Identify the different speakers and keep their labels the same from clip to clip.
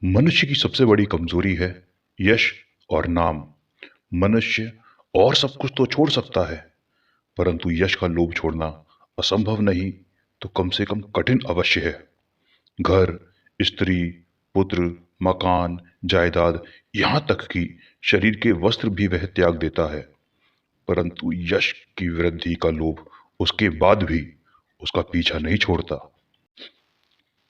Speaker 1: मनुष्य की सबसे बड़ी कमजोरी है यश और नाम। मनुष्य और सब कुछ तो छोड़ सकता है, परंतु यश का लोभ छोड़ना असंभव नहीं तो कम से कम कठिन अवश्य है। घर, स्त्री, पुत्र, मकान, जायदाद, यहाँ तक कि शरीर के वस्त्र भी वह त्याग देता है, परंतु यश की वृद्धि का लोभ उसके बाद भी उसका पीछा नहीं छोड़ता।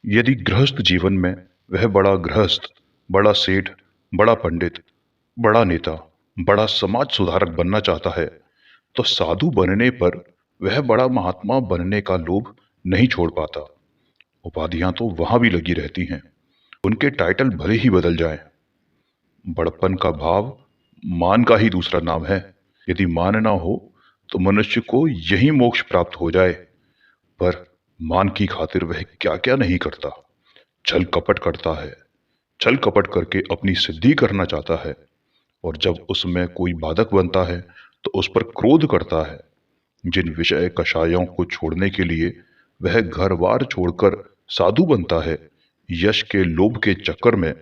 Speaker 1: यदि गृहस्थ जीवन में वह बड़ा गृहस्थ, बड़ा सेठ, बड़ा पंडित, बड़ा नेता, बड़ा समाज सुधारक बनना चाहता है, तो साधु बनने पर वह बड़ा महात्मा बनने का लोभ नहीं छोड़ पाता। उपाधियां तो वहां भी लगी रहती हैं, उनके टाइटल भले ही बदल जाएं। बड़प्पन का भाव मान का ही दूसरा नाम है। यदि मान ना हो तो मनुष्य को यही मोक्ष प्राप्त हो जाए, पर मान की खातिर वह क्या क्या नहीं करता। छल कपट करता है, छल कपट करके अपनी सिद्धि करना चाहता है, और जब उसमें कोई बाधक बनता है तो उस पर क्रोध करता है। जिन विषय कषायों को छोड़ने के लिए वह घर बार छोड़कर साधु बनता है, यश के लोभ के चक्कर में,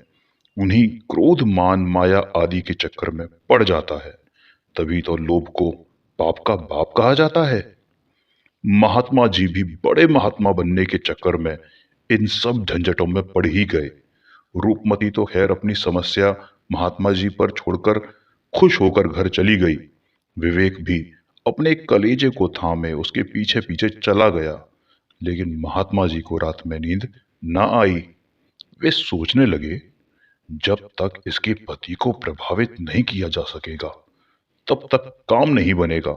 Speaker 1: उन्हीं क्रोध मान माया आदि के चक्कर में पड़ जाता है। तभी तो लोभ को पाप का बाप कहा जाता है। महात्मा जी भी बड़े महात्मा बनने के चक्कर में इन सब झंझटों में पड़ ही गए। रूपमती तो खैर अपनी समस्या महात्मा जी पर छोड़कर खुश होकर घर चली गई। विवेक भी अपने कलेजे को थामे उसके पीछे पीछे चला गया, लेकिन महात्मा जी को रात में नींद न आई। वे सोचने लगे, जब तक इसके पति को प्रभावित नहीं किया जा सकेगा तब तक काम नहीं बनेगा।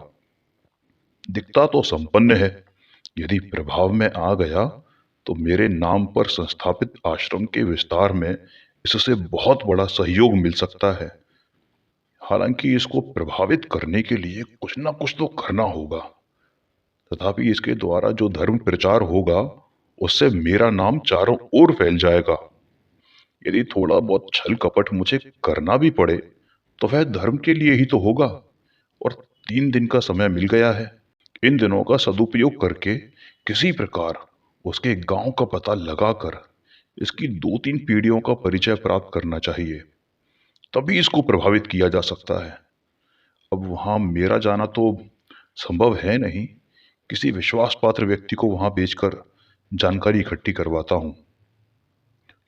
Speaker 1: दिखता तो संपन्न है, यदि प्रभाव में आ गया तो मेरे नाम पर संस्थापित आश्रम के विस्तार में इससे बहुत बड़ा सहयोग मिल सकता है। हालांकि इसको प्रभावित करने के लिए कुछ ना कुछ तो करना होगा। तथापि इसके द्वारा जो धर्म प्रचार होगा उससे मेरा नाम चारों ओर फैल जाएगा। यदि थोड़ा बहुत छल कपट मुझे करना भी पड़े तो वह धर्म के लिए ही तो होगा। और 3 दिन का समय मिल गया है, इन दिनों का सदुपयोग करके किसी प्रकार उसके गांव का पता लगाकर इसकी 2-3 पीढ़ियों का परिचय प्राप्त करना चाहिए, तभी इसको प्रभावित किया जा सकता है। अब वहां मेरा जाना तो संभव है नहीं। किसी विश्वास पात्र व्यक्ति को वहां भेजकर जानकारी इकट्ठी करवाता हूं।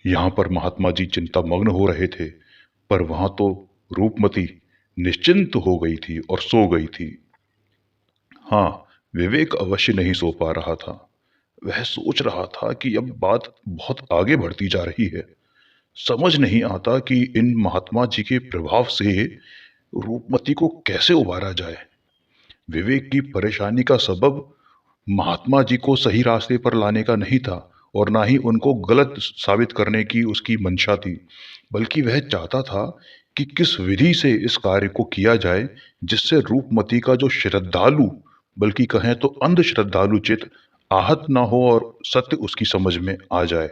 Speaker 1: यहाँ पर महात्मा जी चिंता मग्न हो रहे थे, पर वहां तो रूपमती निश्चिंत हो गई थी और सो गई थी। हाँ, विवेक अवश्य नहीं सो पा रहा था। वह सोच रहा था कि अब बात बहुत आगे बढ़ती जा रही है। समझ नहीं आता कि इन महात्मा जी के प्रभाव से रूपमती को कैसे उबारा जाए। विवेक की परेशानी का सबब महात्मा जी को सही रास्ते पर लाने का नहीं था, और ना ही उनको गलत साबित करने की उसकी मंशा थी, बल्कि वह चाहता था कि किस विधि से इस कार्य को किया जाए जिससे रूपमती का जो श्रद्धालु, बल्कि कहें तो अंधश्रद्धालु चित्त आहत ना हो और सत्य उसकी समझ में आ जाए।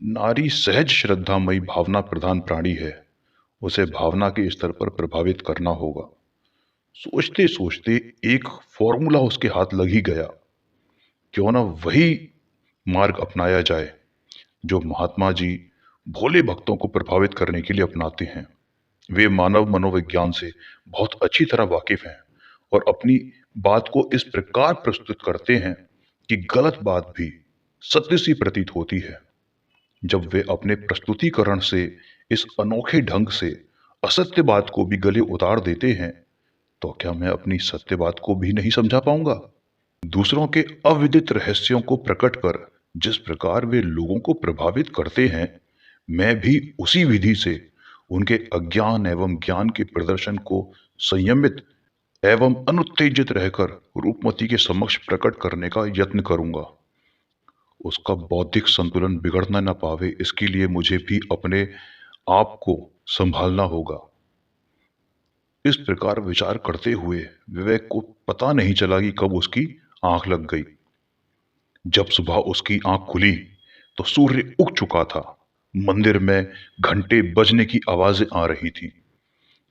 Speaker 1: नारी सहज श्रद्धामयी भावना प्रधान प्राणी है, उसे भावना के स्तर पर प्रभावित करना होगा। सोचते सोचते एक फॉर्मूला उसके हाथ लग ही गया। क्यों ना वही मार्ग अपनाया जाए जो महात्मा जी भोले भक्तों को प्रभावित करने के लिए अपनाते हैं। वे मानव मनोविज्ञान से बहुत अच्छी तरह वाकिफ हैं और अपनी बात को इस प्रकार प्रस्तुत करते हैं कि गलत बात भी सत्य सी प्रतीत होती है। जब वे अपने प्रस्तुतिकरण से इस अनोखे ढंग से असत्य बात को भी गले उतार देते हैं, तो क्या मैं अपनी सत्य बात को भी नहीं समझा पाऊंगा? दूसरों के अविदित रहस्यों को प्रकट कर जिस प्रकार वे लोगों को प्रभावित करते हैं, मैं भी उसी विधि से उनके अज्ञान एवं ज्ञान के प्रदर्शन को संयमित एवं अनुत्तेजित रहकर रूपमती के समक्ष प्रकट करने का यत्न करूंगा। उसका बौद्धिक संतुलन बिगड़ना न पावे, इसके लिए मुझे भी अपने आप को संभालना होगा। इस प्रकार विचार करते हुए विवेक को पता नहीं चला कि कब उसकी आंख लग गई। जब सुबह उसकी आंख खुली तो सूर्य उग चुका था। मंदिर में घंटे बजने की आवाजें आ रही थी।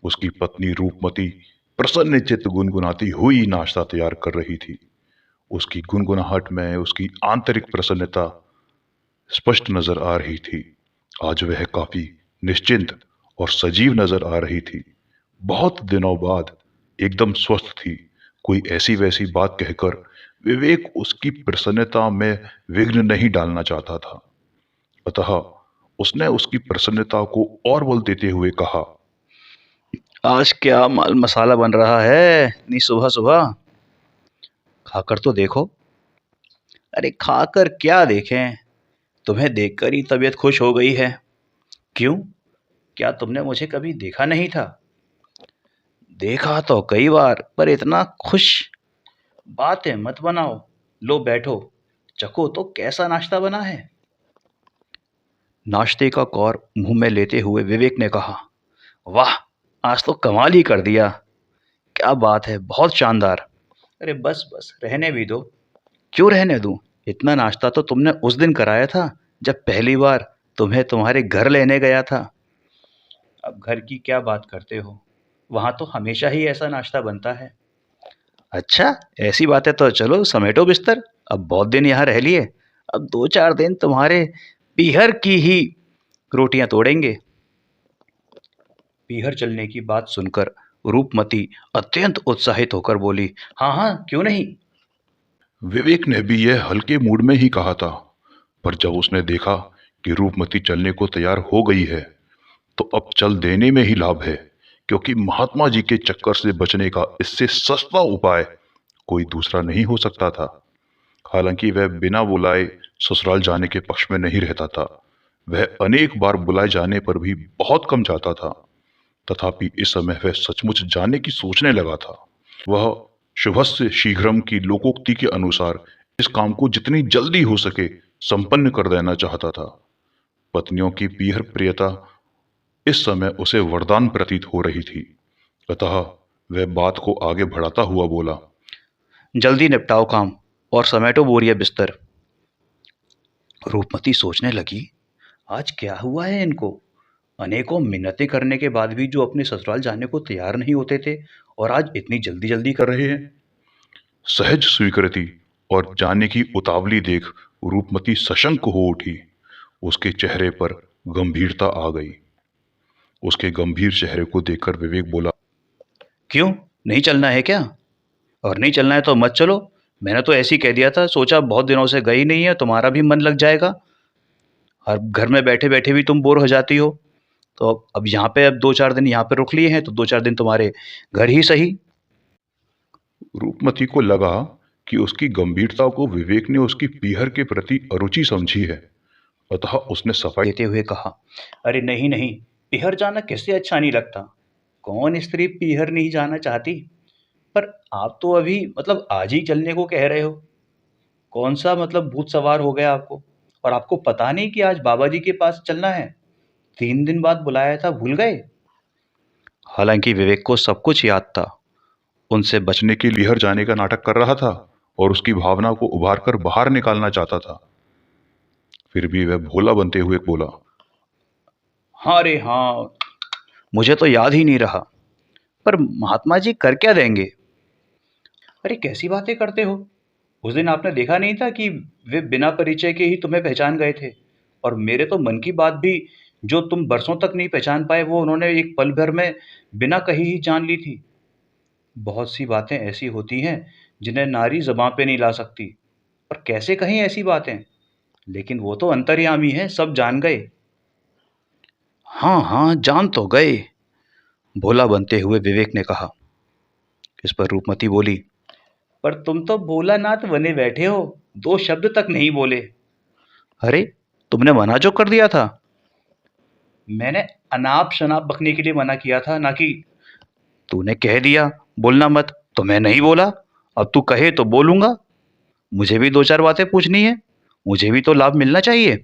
Speaker 1: उसकी पत्नी रूपमती प्रसन्न चित्त गुनगुनाती हुई नाश्ता तैयार कर रही थी। उसकी गुनगुनाहट में उसकी आंतरिक प्रसन्नता स्पष्ट नजर आ रही थी। आज वह काफी निश्चिंत और सजीव नजर आ रही थी। बहुत दिनों बाद एकदम स्वस्थ थी। कोई ऐसी वैसी बात कहकर विवेक उसकी प्रसन्नता में विघ्न नहीं डालना चाहता था। अतः उसने उसकी प्रसन्नता को और बल देते हुए कहा,
Speaker 2: आज क्या माल मसाला बन रहा है इतनी सुबह सुबह? खाकर तो देखो। अरे खाकर क्या देखें, तुम्हें देखकर ही तबीयत खुश हो गई है। क्यों, क्या तुमने मुझे कभी देखा नहीं था? देखा तो कई बार, पर इतना खुश। बातें मत बनाओ, लो बैठो, चखो तो कैसा नाश्ता बना है। नाश्ते का कौर मुंह में लेते हुए विवेक ने कहा, वाह, आज तो कमाल ही कर दिया। क्या बात है, बहुत शानदार। अरे बस बस, रहने भी दो। क्यों रहने दूं? इतना नाश्ता तो तुमने उस दिन कराया था जब पहली बार तुम्हें तुम्हारे घर लेने गया था। अब घर की क्या बात करते हो, वहां तो हमेशा ही ऐसा नाश्ता बनता है। अच्छा, ऐसी बात है तो चलो समेटो बिस्तर। अब बहुत दिन यहाँ रह लिए, अब 2-4 दिन तुम्हारे पीहर की ही रोटियां तोड़ेंगे। पीहर चलने की बात सुनकर रूपमती अत्यंत उत्साहित होकर बोली, हाँ हाँ, क्यों नहीं।
Speaker 1: विवेक ने भी यह हल्के मूड में ही कहा था, पर जब उसने देखा कि रूपमती चलने को तैयार हो गई है, तो अब चल देने में ही लाभ है, क्योंकि महात्मा जी के चक्कर से बचने का इससे सस्ता उपाय कोई दूसरा नहीं हो सकता था। हालांकि वह बिना बुलाए ससुराल जाने के पक्ष में नहीं रहता था। वह अनेक बार बुलाए जाने पर भी बहुत कम जाता था। तथापि इस समय वह सचमुच जाने की सोचने लगा था। वह शुभस्य शीघ्रम की लोकोक्ति के अनुसार इस काम को जितनी जल्दी हो सके संपन्न कर देना चाहता था। पत्नियों की पीहर प्रियता इस समय उसे वरदान प्रतीत हो रही थी। अतः वह बात को आगे बढ़ाता हुआ बोला,
Speaker 2: जल्दी निपटाओ काम और समेटो बोरिया बिस्तर। रूपमती सोचने लगी, आज क्या हुआ है इनको? अनेकों मिन्नतें करने के बाद भी जो अपने ससुराल जाने को तैयार नहीं होते थे, और आज इतनी जल्दी जल्दी कर रहे हैं।
Speaker 1: सहज स्वीकृति और जाने की उतावली देख रूपमती सशंक हो उठी। उसके चेहरे पर गंभीरता आ गई। उसके गंभीर चेहरे को देखकर विवेक बोला,
Speaker 2: क्यों, नहीं चलना है क्या? और नहीं चलना है तो मत चलो। मैंने तो ऐसे ही कह दिया था, सोचा बहुत दिनों से गई नहीं है, तुम्हारा भी मन लग जाएगा। हर घर में बैठे बैठे भी तुम बोर हो जाती हो, तो अब यहाँ पे अब 2-4 दिन यहाँ पे रुक लिए हैं, तो 2-4 दिन तुम्हारे घर ही सही।
Speaker 1: रूपमती को लगा कि उसकी गंभीरता को विवेक ने उसकी पीहर के प्रति अरुचि समझी है। अतः उसने सफाई
Speaker 2: देते हुए कहा, अरे नहीं नहीं, पीहर जाना किससे अच्छा नहीं लगता। कौन स्त्री पीहर नहीं जाना चाहती? पर आप तो अभी मतलब आज ही चलने को कह रहे हो। कौन सा मतलब भूत सवार हो गया आपको? और आपको पता नहीं कि आज बाबा जी के पास चलना है? 3 दिन बाद बुलाया था, भूल गए? हालांकि विवेक को सब कुछ याद था। उनसे
Speaker 1: बचने के लिए पीहर जाने का नाटक कर रहा था और उसकी भावना को उभार कर बाहर निकालना चाहता था। फिर भी वह भोला बनते हुए बोला,
Speaker 2: हाँ रे हाँ, मुझे तो याद ही नहीं रहा। पर महात्मा जी कर क्या देंगे? अरे कैसी बातें करते हो? उस दिन आपने देखा नहीं था कि वे बिना परिचय के ही तुम्हें पहचान गए थे? और मेरे तो मन की बात भी, जो तुम बरसों तक नहीं पहचान पाए, वो उन्होंने एक पल भर में बिना कही ही जान ली थी। बहुत सी बातें ऐसी होती हैं जिन्हें नारी ज़बां पे नहीं ला सकती। और कैसे कहीं ऐसी बातें? लेकिन वो तो अंतर्यामी हैं, सब जान गए। हाँ हाँ, जान तो गए, भोला बनते हुए विवेक ने कहा। इस पर रूपमती बोली, पर तुम तो भोलानाथ बने बैठे हो, 2 शब्द तक नहीं बोले। अरे, तुमने मना जो कर दिया था। मैंने अनाप शनाप बकने के लिए मना किया था, ना कि तूने कह दिया बोलना मत, तो मैं नहीं बोला। अब तू कहे तो बोलूंगा। मुझे भी 2-4 बातें पूछनी है, मुझे भी तो लाभ मिलना चाहिए।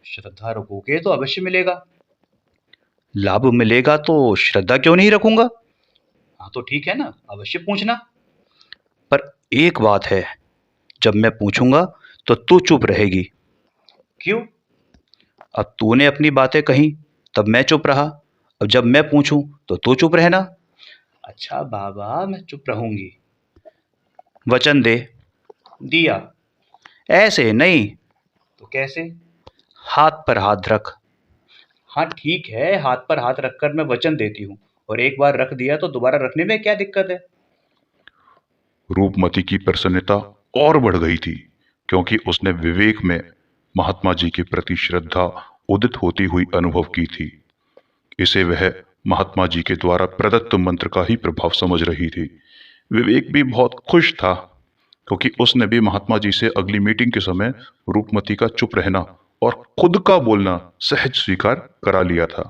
Speaker 2: श्रद्धा रखोगे तो अवश्य मिलेगा। लाभ मिलेगा तो श्रद्धा क्यों नहीं रखूंगा? हाँ तो ठीक है ना, अवश्य पूछना। पर एक बात है, जब मैं पूछूंगा तो तू चुप रहेगी। क्यों? अब तूने अपनी बातें कही, तब मैं चुप रहा। अब जब मैं पूछूं तो तू चुप रहना। अच्छा बाबा, मैं चुप रहूंगी। वचन दे। दिया। ऐसे नहीं। तो कैसे? हाथ पर हाथ रख। हाँ ठीक है, हाथ पर हाथ रखकर मैं वचन देती हूँ, और एक बार रख दिया तो दोबारा रखने में क्या दिक्कत है?
Speaker 1: रूपमती की प्रसन्नता और बढ़ गई थी, क्योंकि उसने विवेक में महात्मा जी के प्रति श्रद्धा उदित होती हुई अनुभव की थी। इसे वह महात्मा जी के द्वारा प्रदत्त मंत्र का ही प्रभाव समझ रही थी। विवेक भी बहुत खुश था, क्योंकि उसने भी महात्मा जी से अगली मीटिंग के समय रूपमती का चुप रहना और खुद का बोलना सहज स्वीकार करा लिया था।